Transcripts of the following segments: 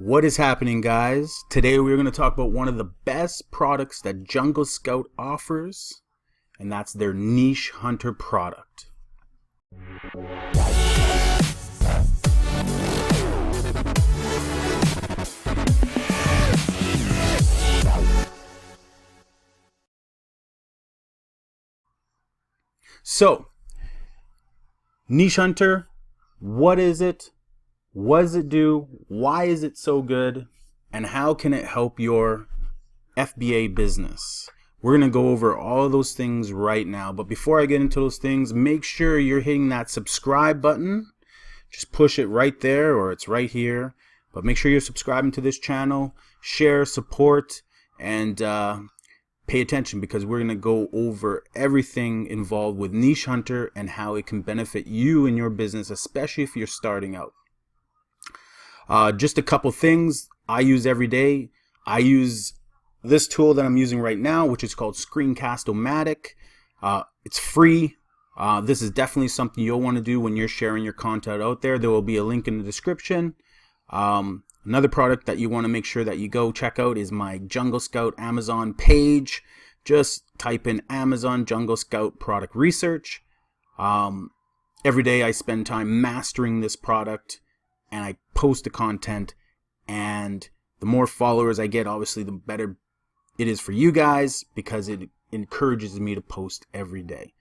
What is happening, guys? Today we're going to talk about one of the best products that Jungle Scout offers, and that's their Niche Hunter product. So, Niche Hunter, what is it? What does it do? Why is it so good? And how can it help your FBA business? We're going to go over all of those things right now. But before I get into those things, make sure you're hitting that subscribe button. Just push it right there, or it's right here. But make sure you're subscribing to this channel. Share, support, and pay attention, because we're going to go over everything involved with Niche Hunter and how it can benefit you in your business, especially if you're starting out. Just a couple things I use every day. I use this tool that I'm using right now, which is called Screencast-O-Matic. It's free. This is definitely something you'll want to do when you're sharing your content out there. There will be a link in the description. Another product that you want to make sure that you go check out is my Jungle Scout Amazon page. Just type in Amazon Jungle Scout product research. Every day I spend time mastering this product, and I post the content, and the more followers I get, obviously the better it is for you guys, because it encourages me to post every day.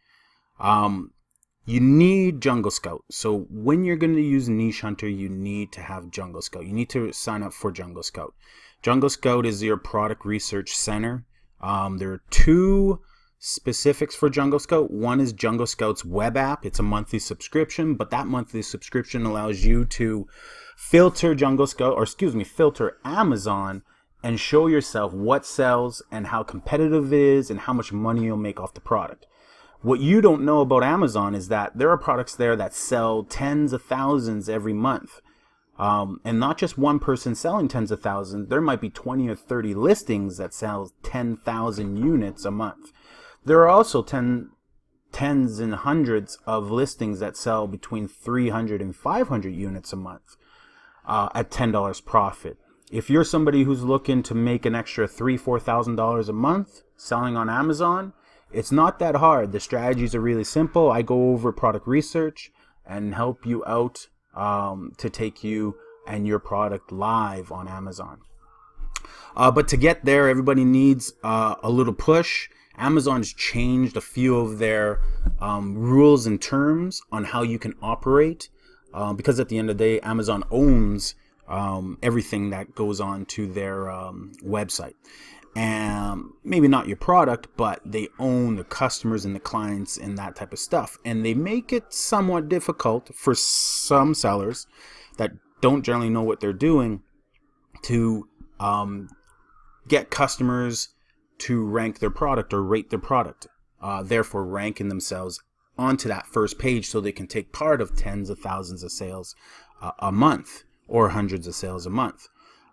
You need Jungle Scout. So when you're going to use Niche Hunter, you need to have Jungle Scout. You need to sign up for Jungle Scout. Jungle Scout is your product research center. There are two specifics for Jungle Scout. One is Jungle Scout's web app. It's a monthly subscription, but that monthly subscription allows you to filter filter Amazon and show yourself what sells and how competitive it is and how much money you'll make off the product. What you don't know about Amazon is that there are products there that sell tens of thousands every month. And not just one person selling tens of thousands. There might be 20 or 30 listings that sell 10,000 units a month. There are also tens and hundreds of listings that sell between 300 and 500 units a month at $10 profit. If you're somebody who's looking to make an extra $3,000-$4,000 a month selling on Amazon, it's not that hard. The strategies are really simple. I go over product research and help you out to take you and your product live on Amazon. But to get there, everybody needs a little push. Amazon's changed a few of their rules and terms on how you can operate, because at the end of the day, Amazon owns everything that goes on to their website. And maybe not your product, but they own the customers and the clients and that type of stuff. And they make it somewhat difficult for some sellers that don't generally know what they're doing to get customers to rank their product or rate their product, therefore ranking themselves onto that first page so they can take part of tens of thousands of sales a month or hundreds of sales a month.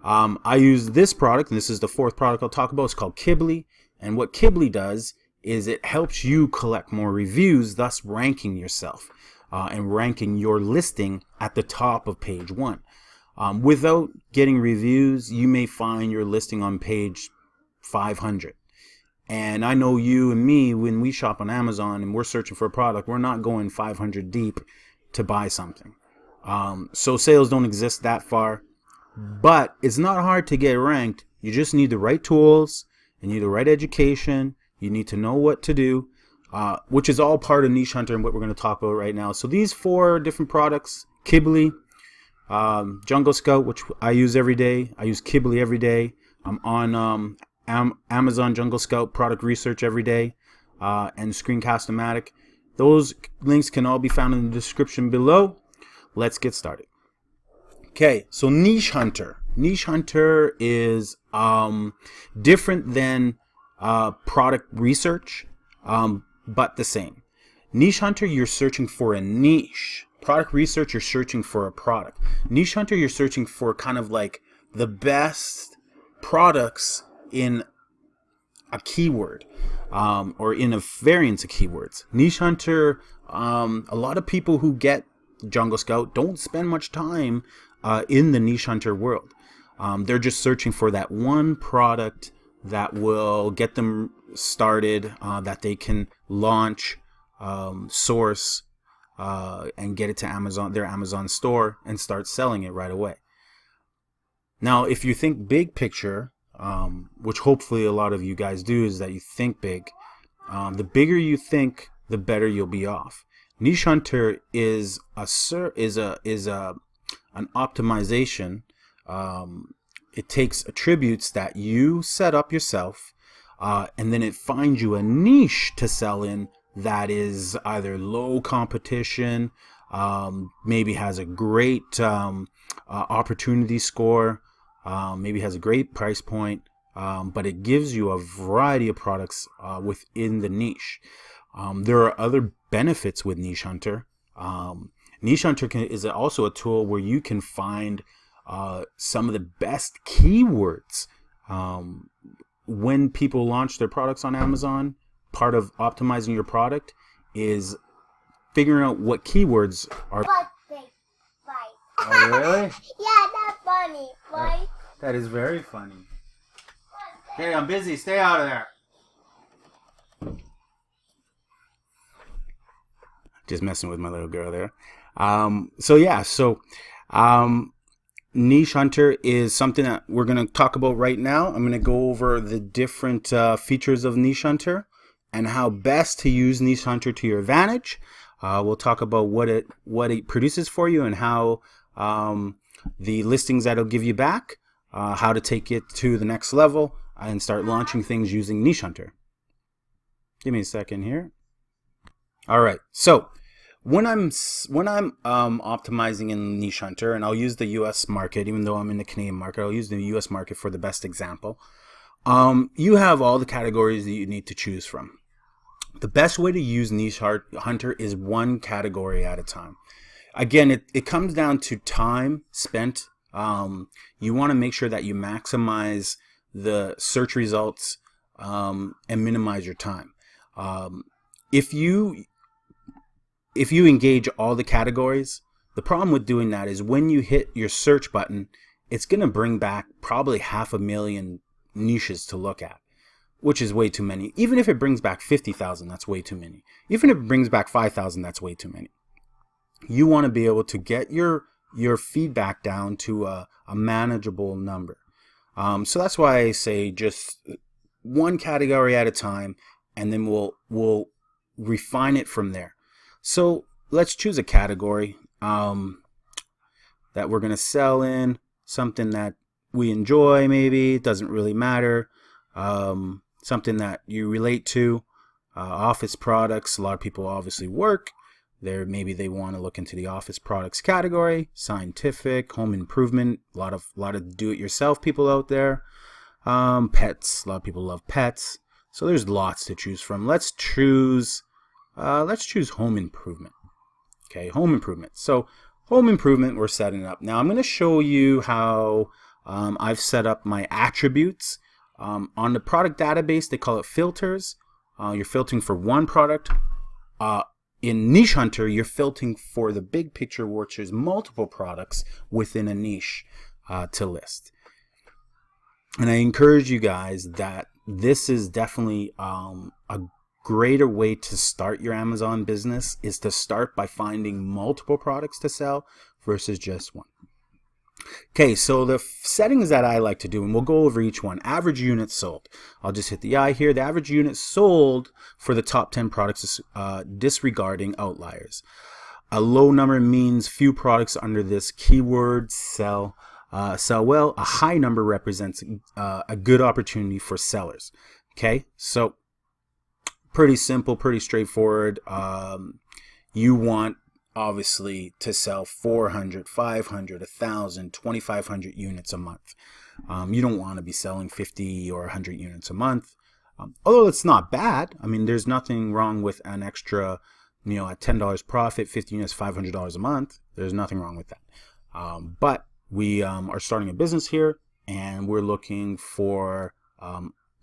I use this product, and this is the fourth product I'll talk about. It's called ℎ𝕁𝕆𝕀ℕ, and what ℎ𝕁𝕁𝕀 does is it helps you collect more reviews, thus ranking yourself and ranking your listing at the top of page 1. Without getting reviews, you may find your listing on page 500. And I know you and me, when we shop on Amazon and we're searching for a product, we're not going 500 deep to buy something. So sales don't exist that far, but it's not hard to get ranked. You just need the right tools, you need the right education, you need to know what to do, which is all part of Niche Hunter and what we're going to talk about right now. So these 4 different products: ℎ𝕁𝕁𝕀, Jungle Scout, which I use every day. I use ℎ𝕁𝕁𝕀 every day. I'm on Amazon Jungle Scout product research every day, and Screencast-O-Matic. Those links can all be found in the description below. Let's get started. Okay, so Niche Hunter. Niche Hunter is different than product research, but the same. Niche Hunter, you're searching for a niche. Product research, you're searching for a product. Niche Hunter, you're searching for kind of like the best products in a keyword, or in a variance of keywords. Niche Hunter, a lot of people who get Jungle Scout don't spend much time in the Niche Hunter world. They're just searching for that one product that will get them started, that they can launch, source, and get it to Amazon, their Amazon store, and start selling it right away. Now, if you think big picture, which hopefully a lot of you guys do, is that you think big. The bigger you think, the better you'll be off. Niche hunter is an optimization. It takes attributes that you set up yourself, and then it finds you a niche to sell in that is either low competition, maybe has a great opportunity score, maybe has a great price point, but it gives you a variety of products within the niche. There are other benefits with Niche Hunter. Niche Hunter is also a tool where you can find some of the best keywords. When people launch their products on Amazon, part of optimizing your product is figuring out what keywords are. Oh, really? Yeah, that's funny. Right? That is very funny. Okay, I'm busy. Stay out of there. Just messing with my little girl there. Niche Hunter is something that we're going to talk about right now. I'm going to go over the different features of Niche Hunter and how best to use Niche Hunter to your advantage. We'll talk about what it produces for you and how the listings that it'll give you back, how to take it to the next level and start launching things using Niche Hunter. Give me a second here. All right, so when I'm optimizing in Niche Hunter, and I'll use the U.S. market, even though I'm in the Canadian market, I'll use the U.S. market for the best example. You have all the categories that you need to choose from. The best way to use Niche Hunter is one category at a time. Again, it comes down to time spent. You want to make sure that you maximize the search results and minimize your time. If you engage all the categories, the problem with doing that is when you hit your search button, it's going to bring back probably 500,000 niches to look at, which is way too many. Even if it brings back 50,000, that's way too many. Even if it brings back 5,000, that's way too many. You want to be able to get your feedback down to a manageable number. So that's why I say just one category at a time, and then we'll refine it from there. So let's choose a category that we're going to sell in, something that we enjoy, maybe. It doesn't really matter. Something that you relate to. Office products. A lot of people obviously work. Maybe they want to look into the office products category. Scientific, home improvement. A lot of do-it-yourself people out there. Pets. A lot of people love pets. So there's lots to choose from. Let's choose home improvement. Okay, home improvement. So home improvement, we're setting up. Now I'm going to show you how I've set up my attributes. On the product database, they call it filters. You're filtering for one product. In Niche Hunter, you're filtering for the big picture, which is multiple products within a niche to list. And I encourage you guys that this is definitely a greater way to start your Amazon business, is to start by finding multiple products to sell versus just one. Okay, so the settings that I like to do, and we'll go over each one. Average units sold. I'll just hit the I here. The average units sold for the top 10 products is disregarding outliers. A low number means few products under this keyword sell well. A high number represents a good opportunity for sellers. Okay, so pretty simple, pretty straightforward. You want obviously to sell 400, 500, 1,000, 2,500 units a month. You don't want to be selling 50 or 100 units a month. Although it's not bad. I mean, there's nothing wrong with an extra, at $10 profit, 50 units, $500 a month. There's nothing wrong with that. But we are starting a business here, and we're looking for,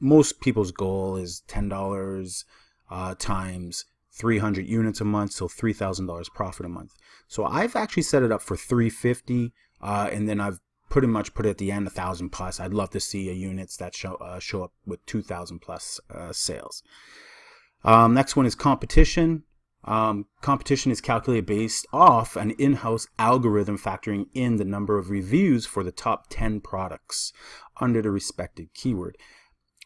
most people's goal is $10 times 300 units a month, so $3,000 profit a month. So I've actually set it up for $350, and then I've pretty much put it at the end 1,000 plus. I'd love to see units that show up with 2,000 plus sales. Next one is competition. Competition is calculated based off an in-house algorithm factoring in the number of reviews for the top 10 products under the respected keyword.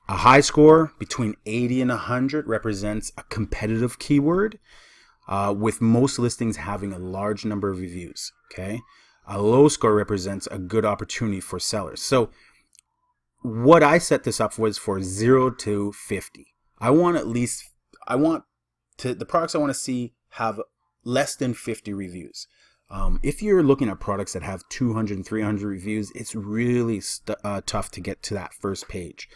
A high score between 80 and 100 represents a competitive keyword, with most listings having a large number of reviews. Okay, a low score represents a good opportunity for sellers. So what I set this up was for 0 to 50. The products I want to see have less than 50 reviews. If you're looking at products that have 200 and 300 reviews, it's really tough to get to that first page.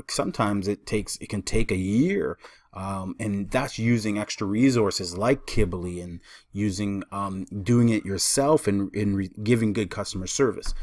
Sometimes it can take a year, and that's using extra resources like ℎ𝕗𝕋 and using doing it yourself and giving good customer service,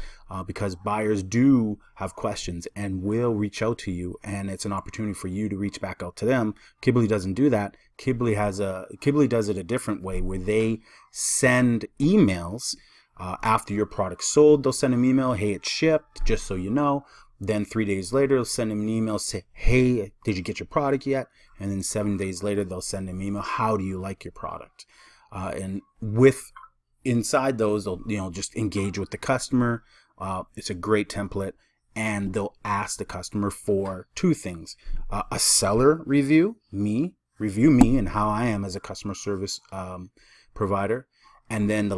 because buyers do have questions and will reach out to you, and it's an opportunity for you to reach back out to them. ℎ𝕗𝕋 doesn't do that. ℎ𝕗𝕋 does it a different way, where they send emails after your product's sold. They'll send an email, hey, it's shipped, just so you know. Then 3 days later, they'll send them an email, say, hey, did you get your product yet? And then 7 days later, they'll send them an email, how do you like your product? And inside those, they'll just engage with the customer. It's a great template, and they'll ask the customer for two things: a seller review me and how I am as a customer service provider. And then the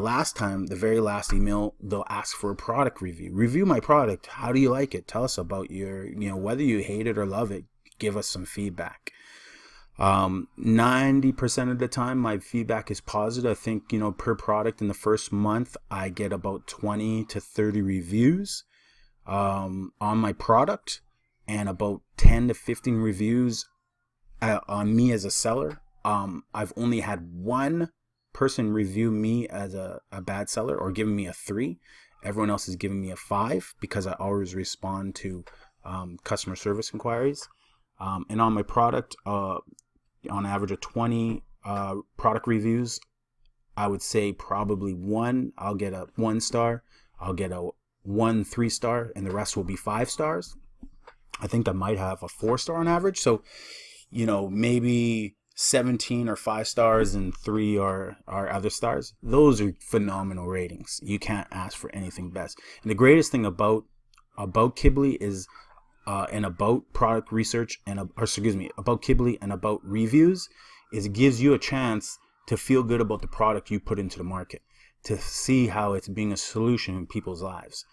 very last email, they'll ask for a product review. Review my product. How do you like it? Tell us about whether you hate it or love it. Give us some feedback. 90% of the time, my feedback is positive. I think, per product in the first month, I get about 20 to 30 reviews on my product, and about 10 to 15 reviews on me as a seller. I've only had one person review me as a bad seller or giving me a 3. Everyone else is giving me a 5, because I always respond to customer service inquiries. And on my product, on average of 20 product reviews, I would say probably one, I'll get a 1 star, I'll get a 1 3-star, and the rest will be 5 stars. I think I might have a 4-star on average. So, maybe 17 are 5 stars and 3 are other stars. Those are phenomenal ratings. You can't ask for anything best. And the greatest thing about ℎ𝕗𝕋 is and about product research about ℎ𝕗𝕋 and about reviews is it gives you a chance to feel good about the product you put into the market, to see how it's being a solution in people's lives.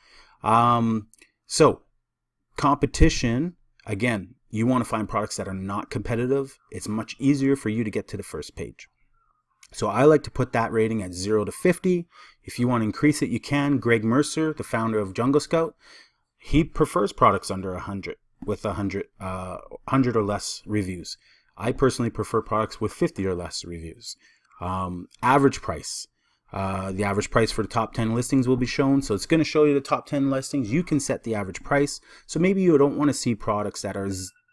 So competition, again, you want to find products that are not competitive. It's much easier for you to get to the first page. So I like to put that rating at 0 to 50. If you want to increase it, you can. Greg Mercer, the founder of Jungle Scout, he prefers products under 100 with 100 or less reviews. I personally prefer products with 50 or less reviews. Average price. The average price for the top 10 listings will be shown. So it's going to show you the top 10 listings. You can set the average price. So maybe you don't want to see products that are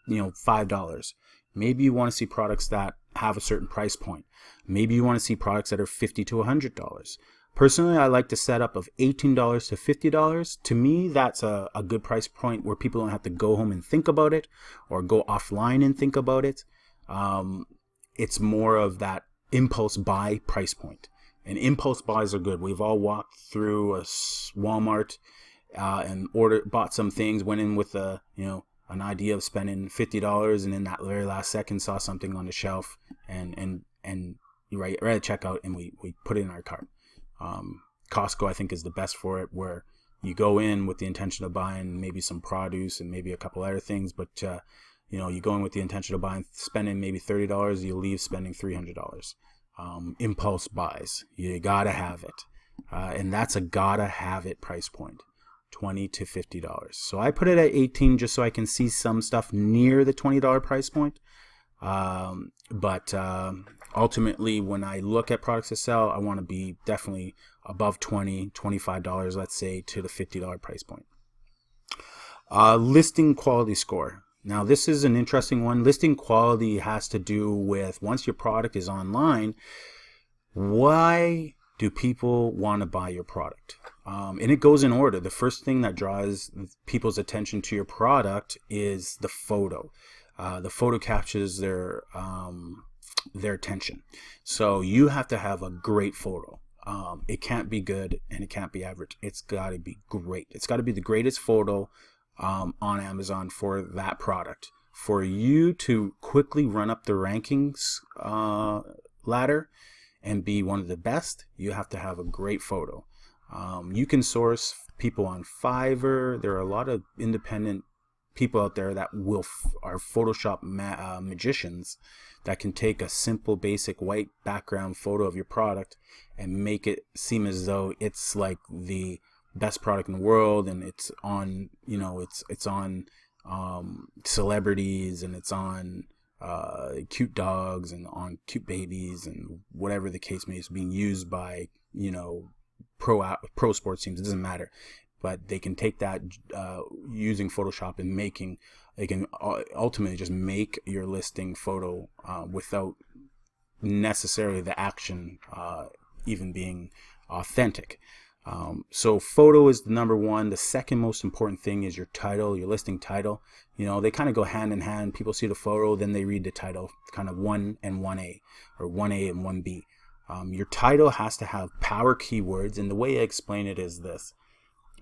$5. Maybe you want to see products that have a certain price point. Maybe you want to see products that are $50 to $100. Personally, I like to set up of $18 to $50. To me, that's a good price point where people don't have to go home and think about it or go offline and think about it. It's more of that impulse buy price point. And impulse buys are good. We've all walked through a Walmart and bought some things, went in with an idea of spending $50, and in that very last second saw something on the shelf and you right at checkout, and we put it in our cart. Costco, I think, is the best for it, where you go in with the intention of buying maybe some produce and maybe a couple other things, but you go in with the intention of spending maybe $30, you leave spending $300. Impulse buys, you gotta have it, and that's a gotta have it price point, $20 to $50. So I put it at 18 just so I can see some stuff near the $20 price point. But ultimately, when I look at products to sell, I want to be definitely above $20, $25, let's say, to the $50 price point. Listing quality score. Now, this is an interesting one. Listing quality has to do with, once your product is online, why do people want to buy your product? and it goes in order. The first thing that draws people's attention to your product is the photo. The photo captures their attention. So you have to have a great photo. It can't be good and it can't be average. It's got to be great. It's got to be the greatest photo on Amazon for that product. For you to quickly run up the rankings ladder and be one of the best, you have to have a great photo. You can source people on Fiverr. There are a lot of independent people out there that are Photoshop magicians that can take a simple basic white background photo of your product and make it seem as though it's like the best product in the world, and it's on, you know, it's on celebrities, and it's on cute dogs and on cute babies and whatever the case may be. It's being used by, you know, pro sports teams. It doesn't matter, but they can take that using Photoshop and they can ultimately just make your listing photo without necessarily the action even being authentic. So photo is the number one. The second most important thing is your title, your listing title. You know, they kind of go hand in hand. People see the photo, then they read the title, kind of 1 and 1A, or 1A and 1B. Your title has to have power keywords, and the way I explain it is this.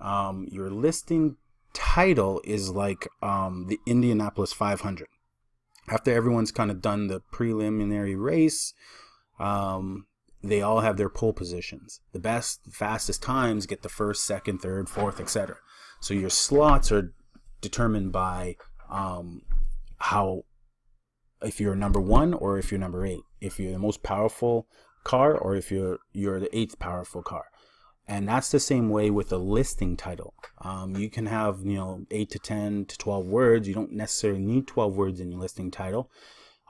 Your listing title is like the Indianapolis 500. After everyone's kind of done the preliminary race, they all have their pole positions. The best, fastest times get the first, second, third, fourth, etc. So your slots are determined by if you're number 1 or if you're number 8. If you're the most powerful car or if you're the 8th powerful car. And that's the same way with a listing title. You can have, you know, 8 to 10 to 12 words. You don't necessarily need 12 words in your listing title.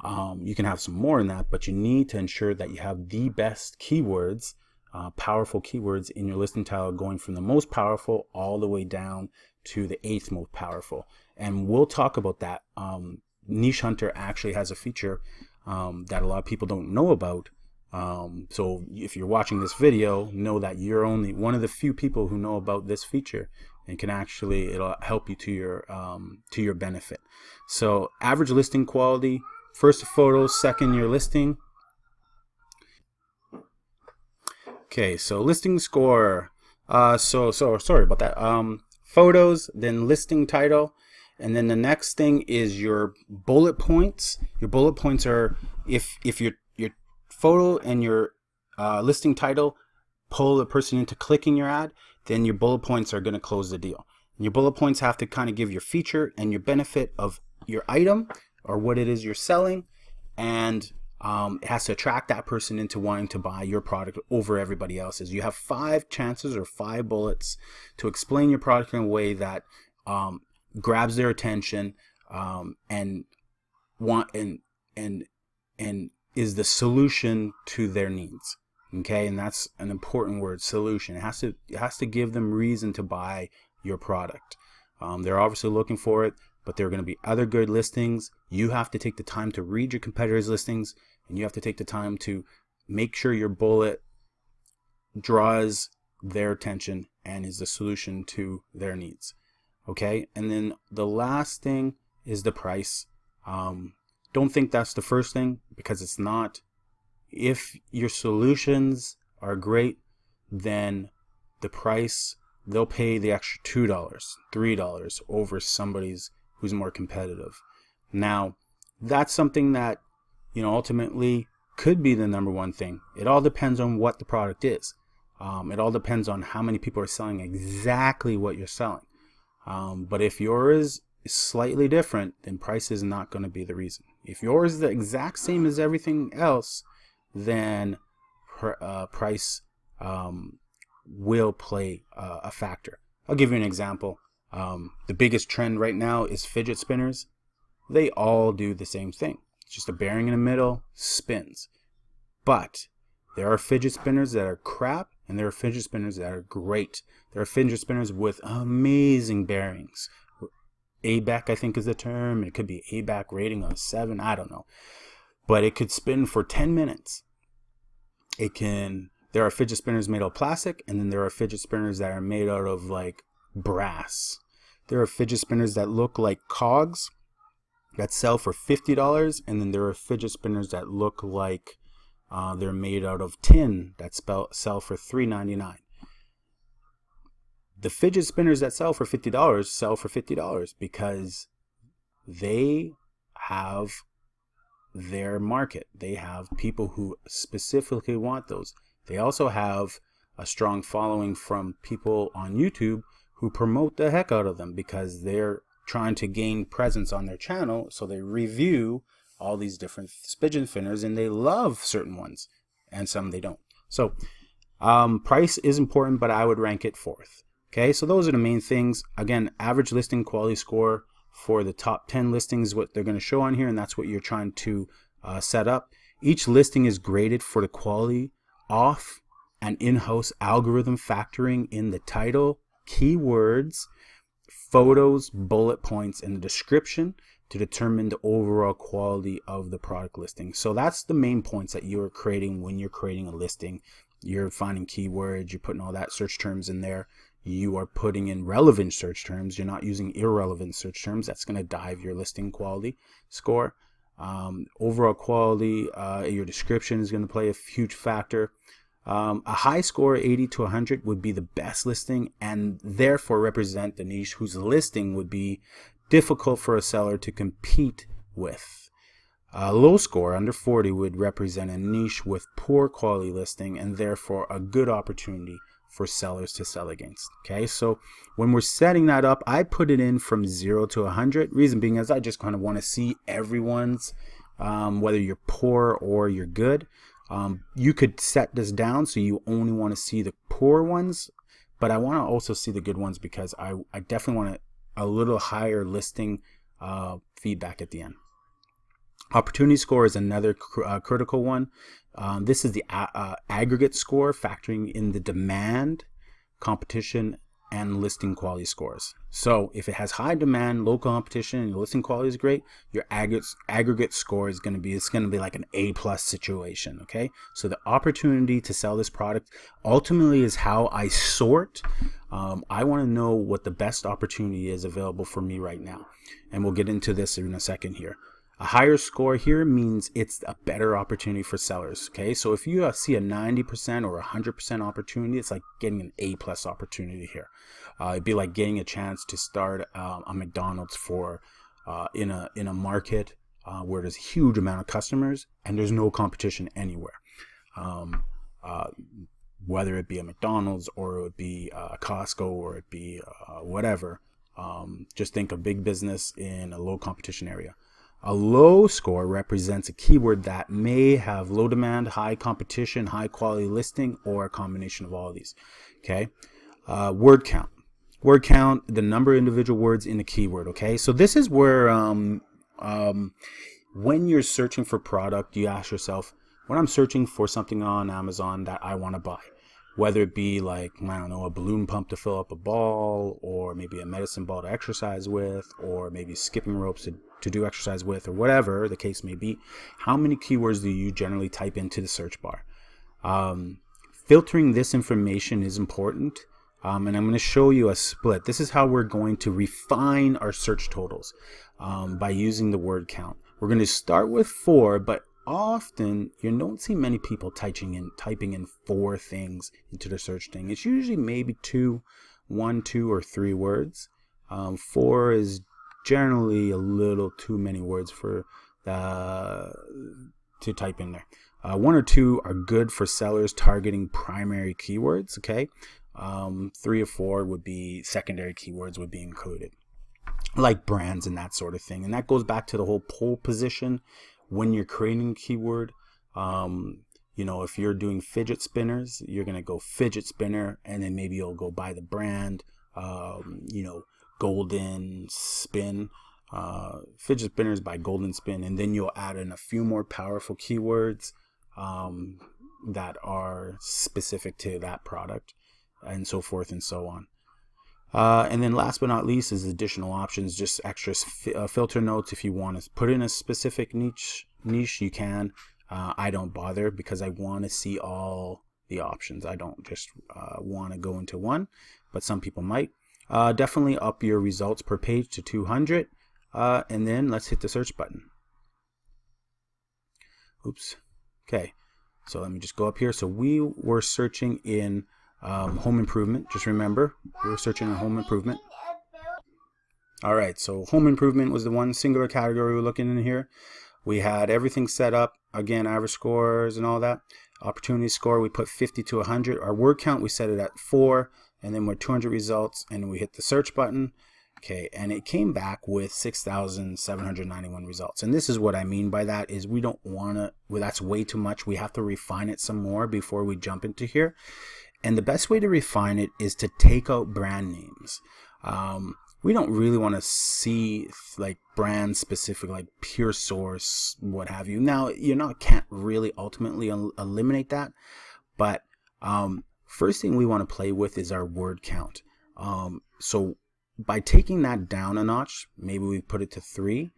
You can have some more than that, but you need to ensure that you have the best keywords, powerful keywords in your listing title, going from the most powerful all the way down to the 8th most powerful. And we'll talk about that. Niche Hunter actually has a feature that a lot of people don't know about. So if you're watching this video, know that you're only one of the few people who know about this feature, and can actually, it'll help you to your benefit. So average listing quality, first photo, second your listing. Okay, so listing score. So sorry about that. Photos, then listing title, and then the next thing is your bullet points. Your bullet points are if your photo and your listing title pull the person into clicking your ad, then your bullet points are going to close the deal. And your bullet points have to kind of give your feature and your benefit of your item or what it is you're selling, and it has to attract that person into wanting to buy your product over everybody else's. You have 5 chances or 5 bullets to explain your product in a way that grabs their attention and is the solution to their needs. Okay, and that's an important word, solution. It has to give them reason to buy your product. They're obviously looking for it, but there are going to be other good listings. You have to take the time to read your competitors' listings, and you have to take the time to make sure your bullet draws their attention and is the solution to their needs. Okay, and then the last thing is the price. Don't think that's the first thing, because it's not. If your solutions are great, then the price, they'll pay the extra $2, $3 over somebody's who's more competitive. Now, that's something that, you know, ultimately could be the number one thing. It all depends on what the product is. It all depends on how many people are selling exactly what you're selling. But if yours is slightly different, then price is not going to be the reason. If yours is the exact same as everything else, then price will play a factor. I'll give you an example. The biggest trend right now is fidget spinners. They all do the same thing. It's just a bearing in the middle, spins. But there are fidget spinners that are crap, and there are fidget spinners that are great. There are fidget spinners with amazing bearings. ABAC, I think, is the term. It could be ABAC rating of 7. I don't know. But it could spin for 10 minutes. There There are fidget spinners made out of plastic, and then there are fidget spinners that are made out of like brass. There are fidget spinners that look like cogs that sell for $50, and then there are fidget spinners that look like they're made out of tin that sell for $3.99. The fidget spinners that sell for $50 sell for $50 because they have their market. They have people who specifically want those. They also have a strong following from people on YouTube who promote the heck out of them because they're trying to gain presence on their channel, so they review all these different fidget spinners and they love certain ones and some they don't. So price is important, but I would rank it fourth. Okay, so those are the main things. Again, average listing quality score for the top 10 listings is what they're going to show on here, and that's what you're trying to set up. Each listing is graded for the quality off an in-house algorithm factoring in the title, keywords, photos, bullet points, and the description to determine the overall quality of the product listing. So that's the main points that you're creating when you're creating a listing. You're finding keywords, you're putting all that search terms in there. You are putting in relevant search terms. You're not using irrelevant search terms. That's going to dive your listing quality score. Overall quality, your description is going to play a huge factor. A high score, 80 to 100, would be the best listing and therefore represent the niche whose listing would be difficult for a seller to compete with. A low score, under 40, would represent a niche with poor quality listing and therefore a good opportunity for sellers to sell against. Okay, so when we're setting that up, I put it in from 0 to 100. Reason being is I just kind of want to see everyone's, whether you're poor or you're good. You could set this down so you only want to see the poor ones, but I want to also see the good ones because I definitely want a little higher listing feedback at the end. Opportunity score is another critical one. This is the aggregate score factoring in the demand, competition, and listing quality scores. So if it has high demand, low competition, and your listing quality is great, your aggregate score is going to be like an A+ situation. Okay, so the opportunity to sell this product ultimately is how I sort. I want to know what the best opportunity is available for me right now, and we'll get into this in a second here. A higher score here means it's a better opportunity for sellers. Okay, so if you see a 90% or 100% opportunity, it's like getting an A+ opportunity here. It'd be like getting a chance to start a McDonald's for in a market where there's a huge amount of customers and there's no competition anywhere. Whether it be a McDonald's or it would be a Costco or it be whatever. Just think of big business in a low competition area. A low score represents a keyword that may have low demand, high competition, high quality listing, or a combination of all of these. Okay, word count. Word count, the number of individual words in a keyword. Okay, so this is where when you're searching for product, you ask yourself, when I'm searching for something on Amazon that I want to buy, whether it be like, I don't know, a balloon pump to fill up a ball, or maybe a medicine ball to exercise with, or maybe skipping ropes to do exercise with, or whatever the case may be, how many keywords do you generally type into the search bar? Filtering this information is important, and I'm going to show you a split. This is how we're going to refine our search totals by using the word count. We're going to start with 4, but often you don't see many people typing in 4 things into the search thing. It's usually maybe 1, 2, or 3 words. 4 is generally a little too many words for to type in there. 1 or 2 are good for sellers targeting primary keywords. Okay, 3 or 4 would be secondary keywords would be included, like brands and that sort of thing. And that goes back to the whole pole position. When you're creating a keyword, if you're doing fidget spinners, you're going to go fidget spinner, and then maybe you'll go by the brand, Golden Spin, fidget spinners by Golden Spin, and then you'll add in a few more powerful keywords that are specific to that product, and so forth and so on. And then last but not least is additional options, just extra filter notes. If you want to put in a specific niche, you can. I don't bother because I want to see all the options. I don't just want to go into one, but some people might. Definitely up your results per page to 200, and then let's hit the search button. Oops. Okay, so let me just go up here. So we were searching in home improvement. Just remember, we were searching in home improvement. All right, so home improvement was the one singular category we were looking in here. We had everything set up. Again, average scores and all that. Opportunity score, we put 50 to 100. Our word count, we set it at 4, and then we're 200 results, and we hit the search button. Okay, and it came back with 6,791 results. And this is what I mean by that is we don't want to, well, that's way too much. We have to refine it some more before we jump into here. And the best way to refine it is to take out brand names. We don't really want to see like brand specific, like Pure Source, what have you. Now, can't really ultimately eliminate that, but first thing we want to play with is our word count. So by taking that down a notch, maybe we put it to 3.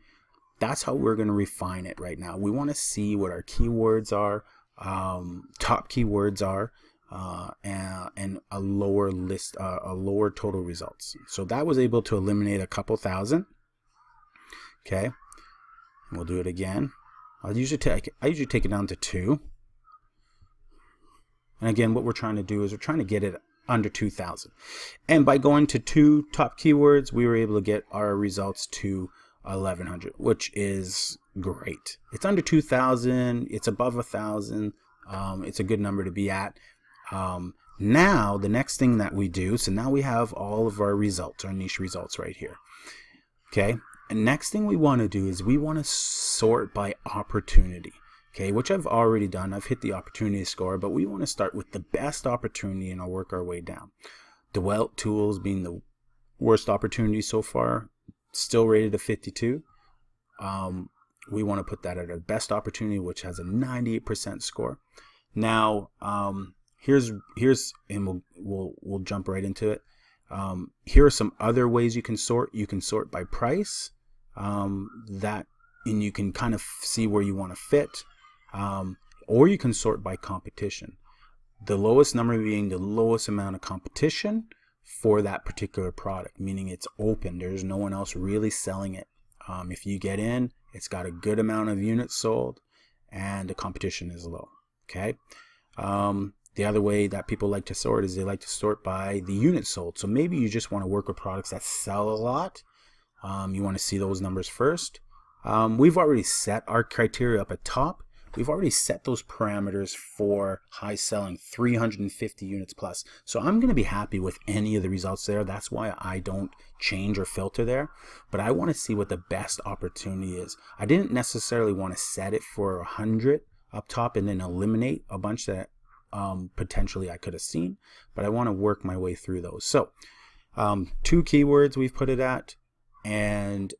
That's how we're going to refine it right now. We want to see what our keywords are, top keywords are, and a lower list, a lower total results. So that was able to eliminate a couple thousand. Okay, and we'll do it again. I usually take it down to 2. And again, what we're trying to do is we're trying to get it under 2,000. And by going to 2 top keywords, we were able to get our results to 1,100, which is great. It's under 2,000. It's above 1,000. It's a good number to be at. Now the next thing that we do, so now we have all of our results, our niche results right here. Okay, and next thing we want to do is we want to sort by opportunity. Okay, which I've already done. I've hit the opportunity score, but we want to start with the best opportunity and I'll work our way down. DeWalt Tools being the worst opportunity so far, still rated a 52. We want to put that at our best opportunity, which has a 98% score. Now, here's and we'll jump right into it. Here are some other ways you can sort. You can sort by price, and you can kind of see where you want to fit, or you can sort by competition. The lowest number being the lowest amount of competition for that particular product, meaning it's open. There's no one else really selling it. If you get in, it's got a good amount of units sold, and the competition is low. Okay. The other way that people like to sort is they like to sort by the units sold. So maybe you just want to work with products that sell a lot. You want to see those numbers first. We've already set our criteria up at top. We've already set those parameters for high selling, 350 units plus. So I'm going to be happy with any of the results there. That's why I don't change or filter there. But I want to see what the best opportunity is. I didn't necessarily want to set it for 100 up top and then eliminate a bunch that potentially I could have seen, but I want to work my way through those. So 2 keywords we've put it at, and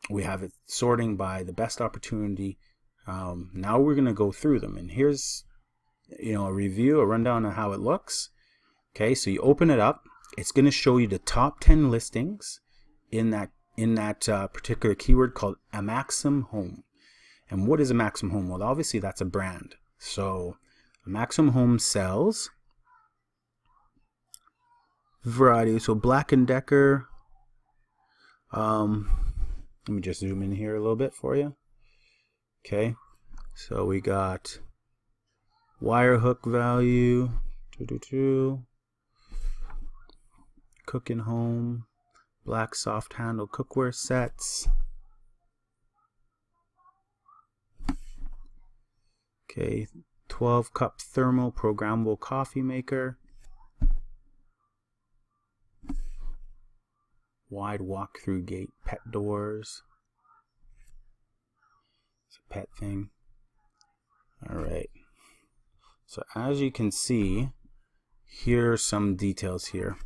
we have it sorting by the best opportunity. Now we're going to go through them, and here's a review, a rundown of how it looks. Okay, so you open it up, it's going to show you the top 10 listings in that particular keyword called a Maxim Home. And what is a Maxim Home? Well, obviously that's a brand. So a Maxim Home sells variety. So Black & Decker. Let me just zoom in here a little bit for you. Okay, so we got wire hook value, Cooking Home, black soft handle cookware sets. Okay, 12 cup thermal programmable coffee maker. Wide walk-through gate pet doors. It's a pet thing. Alright. So as you can see, here are some details here.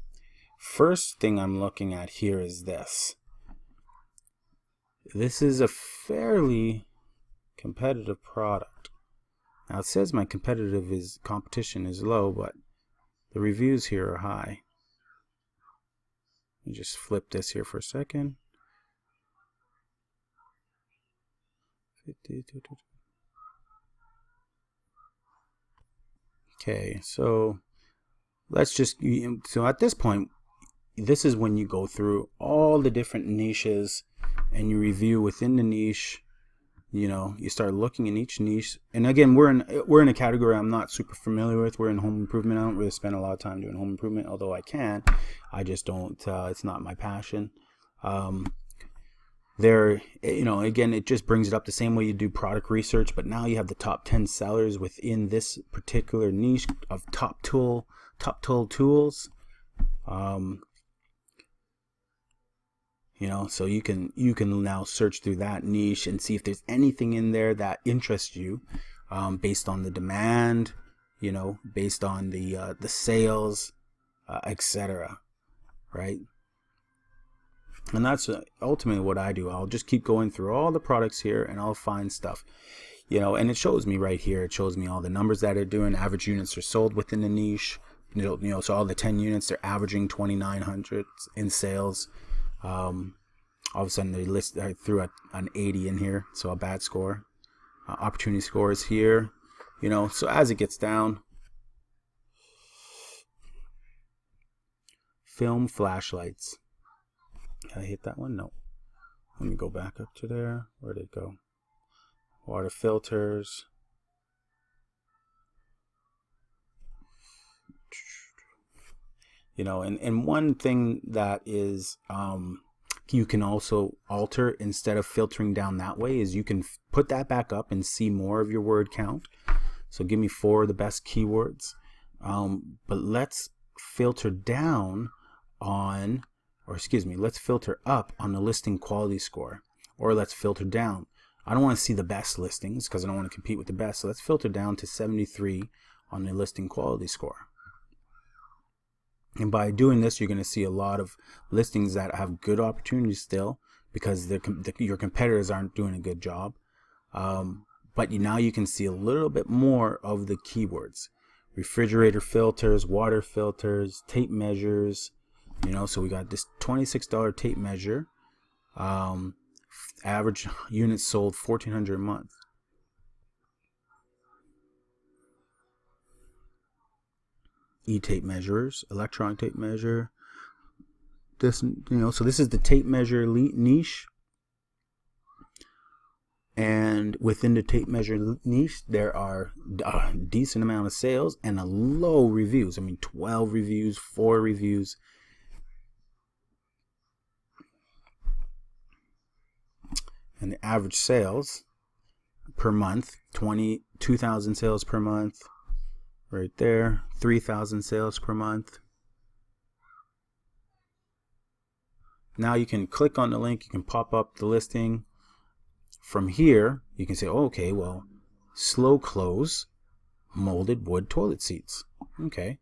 First thing I'm looking at here is this. This is a fairly competitive product. Now it says my competition is low, but the reviews here are high. Let me just flip this here for a second. Okay, so let's just, so at this point, this is when you go through all the different niches and you review within the niche. You know, you start looking in each niche, and again, we're in a category I'm not super familiar with. We're in home improvement. I don't really spend a lot of time doing home improvement, although I can. I just don't. It's not my passion. There, you know, again, it just brings it up the same way you do product research, but now you have the top 10 sellers within this particular niche of top tool tools. You know, so you can now search through that niche and see if there's anything in there that interests you, based on the demand, you know, based on the sales, etc. Right? And that's ultimately what I do. I'll just keep going through all the products here, and I'll find stuff, you know, and it shows me right here. It shows me all the numbers that are doing. Average units are sold within the niche. You know, so all the 10 units, they're averaging 2,900 in sales. All of a sudden I threw an 80 in here, so a bad score. Opportunity score is here, you know, so as it gets down. Film flashlights. Can I hit that one? No. Let me go back up to there. Where did it go? Water filters. You know, and one thing that is you can also alter, instead of filtering down that way, is you can put that back up and see more of your word count. So give me 4 of the best keywords. But let's filter down on, or excuse me, let's filter up on the listing quality score, or let's filter down. I don't want to see the best listings because I don't want to compete with the best. So let's filter down to 73 on the listing quality score. And by doing this, you're going to see a lot of listings that have good opportunities still, because your competitors aren't doing a good job. But now you can see a little bit more of the keywords. Refrigerator filters, water filters, tape measures. You know, so we got this $26 tape measure. Average units sold 1,400 a month. E-tape measurers, electronic tape measure. This, you know, so this is the tape measure niche, and within the tape measure niche, there are a decent amount of sales and a low reviews. I mean, 12 reviews, 4 reviews. And the average sales per month, 2,000 sales per month. Right there, 3,000 sales per month. Now you can click on the link, you can pop up the listing. From here, you can say, oh, okay, well, slow close molded wood toilet seats. Okay,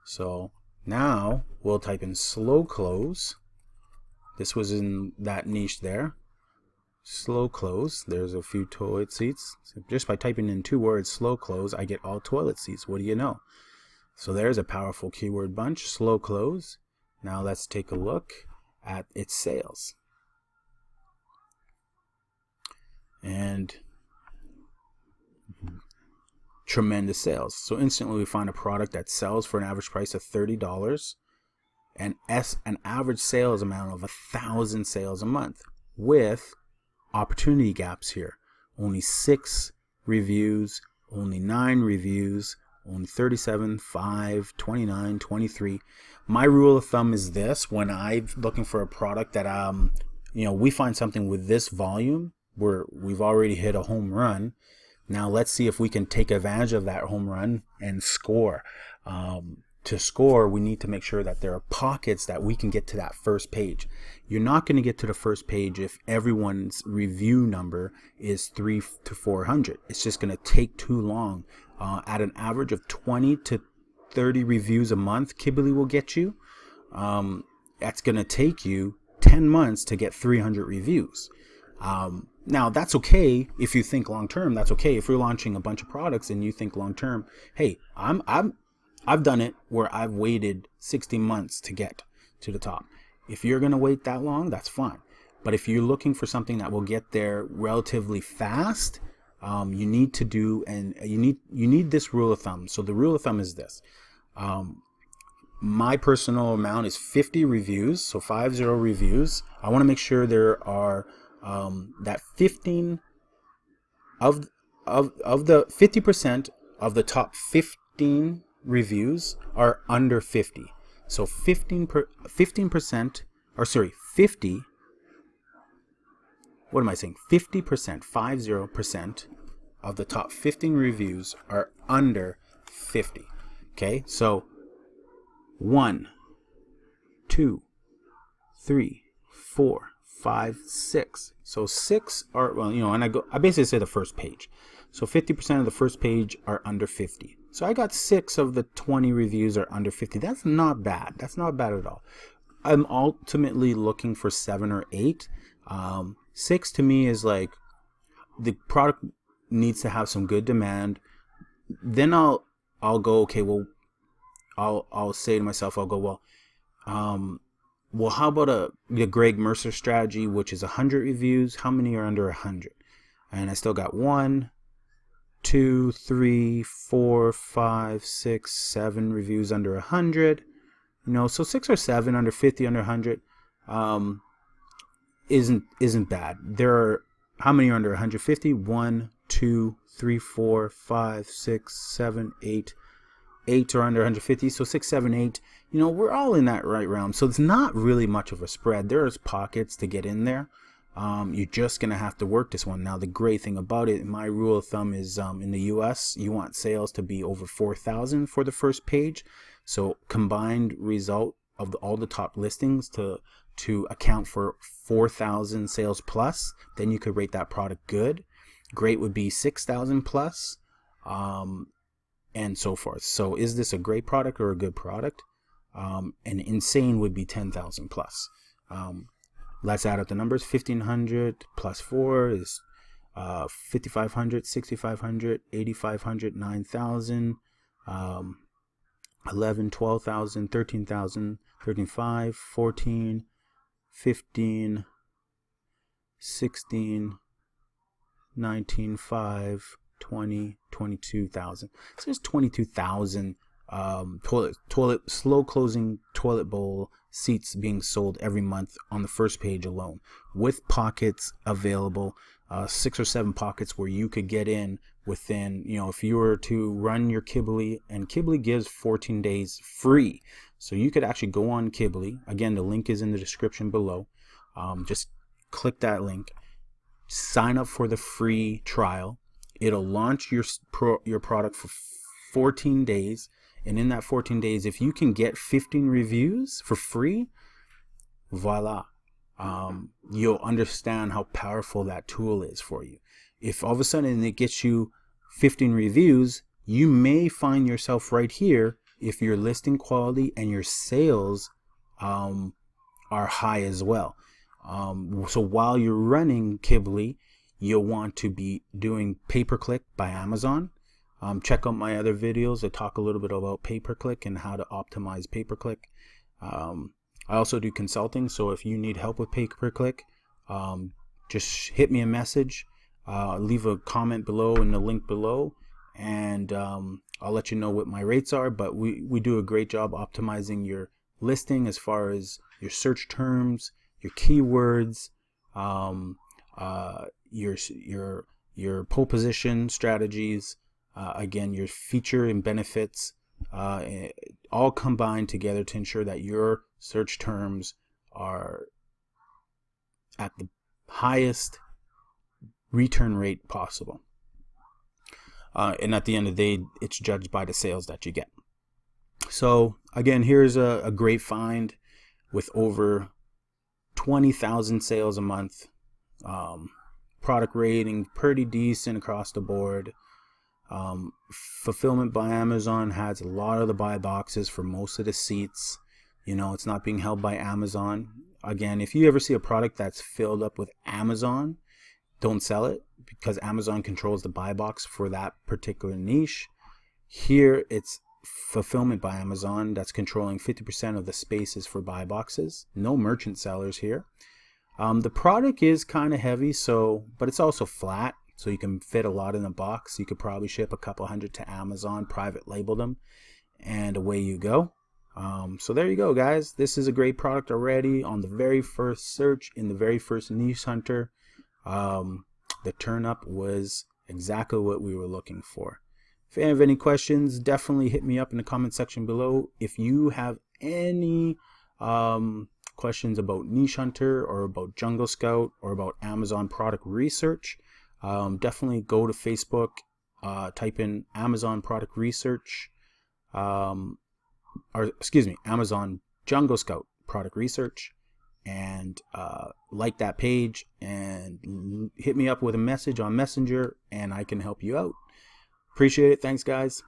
so now we'll type in slow close. This was in that niche there. Slow close. There's a few toilet seats. So just by typing in 2 words, slow close, I get all toilet seats. What do you know? So there's a powerful keyword bunch, slow close. Now let's take a look at its sales. And tremendous sales. So instantly we find a product that sells for an average price of $30 and an average sales amount of 1,000 sales a month, with opportunity gaps here. Only 6 reviews, only 9 reviews, only 37, 5, 29, 23. My rule of thumb is this: when I'm looking for a product that you know, we find something with this volume where we've already hit a home run. Now let's see if we can take advantage of that home run and score. To score, we need to make sure that there are pockets that we can get to that first page. You're not going to get to the first page if everyone's review number is 300 to 400. It's just going to take too long. At an average of 20 to 30 reviews a month, ℎ𝕗𝕗 will get you. That's going to take you 10 months to get 300 reviews. Now that's okay if you think long term. That's okay if you're launching a bunch of products and you think long term. Hey, I've done it where I've waited 60 months to get to the top. If you're going to wait that long, that's fine. But if you're looking for something that will get there relatively fast, you need to do, and you need this rule of thumb. So the rule of thumb is this. My personal amount is 50 reviews, so 50 reviews. I want to make sure there are that 15 of the 50% of the top 15 reviews are under 50. So 15%, or sorry, 50. What am I saying? 50%, 50% of the top 15 reviews are under 50. Okay, so 1, 2, 3, 4, 5, 6. So 6 are, well, and I basically say the first page. So 50% of the first page are under 50. So I got 6 of the 20 reviews are under 50. That's not bad. That's not bad at all. I'm ultimately looking for 7 or 8. 6 to me is like the product needs to have some good demand. Then I'll go, okay, well, I'll say to myself, I'll go, well, how about the Greg Mercer strategy, which is 100 reviews? How many are under 100? And I still got 1, 2, 3, 4, 5, 6, 7 reviews under 100. So 6 or 7 under 50, under 100 isn't bad. There are, how many are under 150? 1, 2, 3, 4, 5, 6, 7, 8. 8 are under 150, so 6, 7, 8. We're all in that right realm. So it's not really much of a spread. There's pockets to get in there. You're just gonna have to work this one. Now the great thing about it, my rule of thumb is in the US, you want sales to be over 4,000 for the first page. So combined result of all the top listings to account for 4,000 sales plus, then you could rate that product good. Great would be 6,000 plus, and so forth. So is this a great product or a good product? And insane would be 10,000 plus. Let's add up the numbers. 1,500 plus 4 is 5,500, 6,500, 8,500, 9,000, 11, 12,000, 13,000, 13,500, 14, 15, 16, 19,500, 20, 22,000. So there's 22,000 slow closing toilet bowl seats being sold every month on the first page alone, with pockets available, 6 or 7 pockets where you could get in within, if you were to run your 𝘬𝕘, and 𝘬𝕘 gives 14 days free. So you could actually go on 𝘬𝕘. Again, the link is in the description below. Just click that link, sign up for the free trial. It'll launch your product for 14 days. And in that 14 days, if you can get 15 reviews for free, voila. You'll understand how powerful that tool is for you. If all of a sudden it gets you 15 reviews, you may find yourself right here if your listing quality and your sales are high as well. So while you're running 𝘬𝕘, you'll want to be doing pay-per-click by Amazon. Check out my other videos that talk a little bit about pay-per-click and how to optimize pay-per-click. I also do consulting, so if you need help with pay-per-click, just hit me a message, leave a comment below in the link below, and I'll let you know what my rates are. But we do a great job optimizing your listing as far as your search terms, your keywords, your pole position strategies, again, your feature and benefits, all combined together to ensure that your search terms are at the highest return rate possible. And at the end of the day, it's judged by the sales that you get. So again, here's a great find with over 20,000 sales a month. Product rating pretty decent across the board. Fulfillment by Amazon has a lot of the buy boxes for most of the seats. It's not being held by Amazon. Again, if you ever see a product that's filled up with Amazon, don't sell it, because Amazon controls the buy box for that particular niche. Here it's fulfillment by Amazon that's controlling 50% of the spaces for buy boxes. No merchant sellers here. The product is kind of heavy, but it's also flat, so you can fit a lot in a box. You could probably ship a couple hundred to Amazon, private label them, and away you go. So there you go, guys. This is a great product already on the very first search in the very first niche hunter. The turn-up was exactly what we were looking for. If you have any questions, definitely hit me up in the comment section below. If you have any questions about niche hunter or about Jungle Scout or about Amazon product research, definitely go to Facebook, type in Amazon product research, or excuse me, Amazon Jungle Scout product research, and like that page and hit me up with a message on Messenger and I can help you out. Appreciate it. Thanks, guys.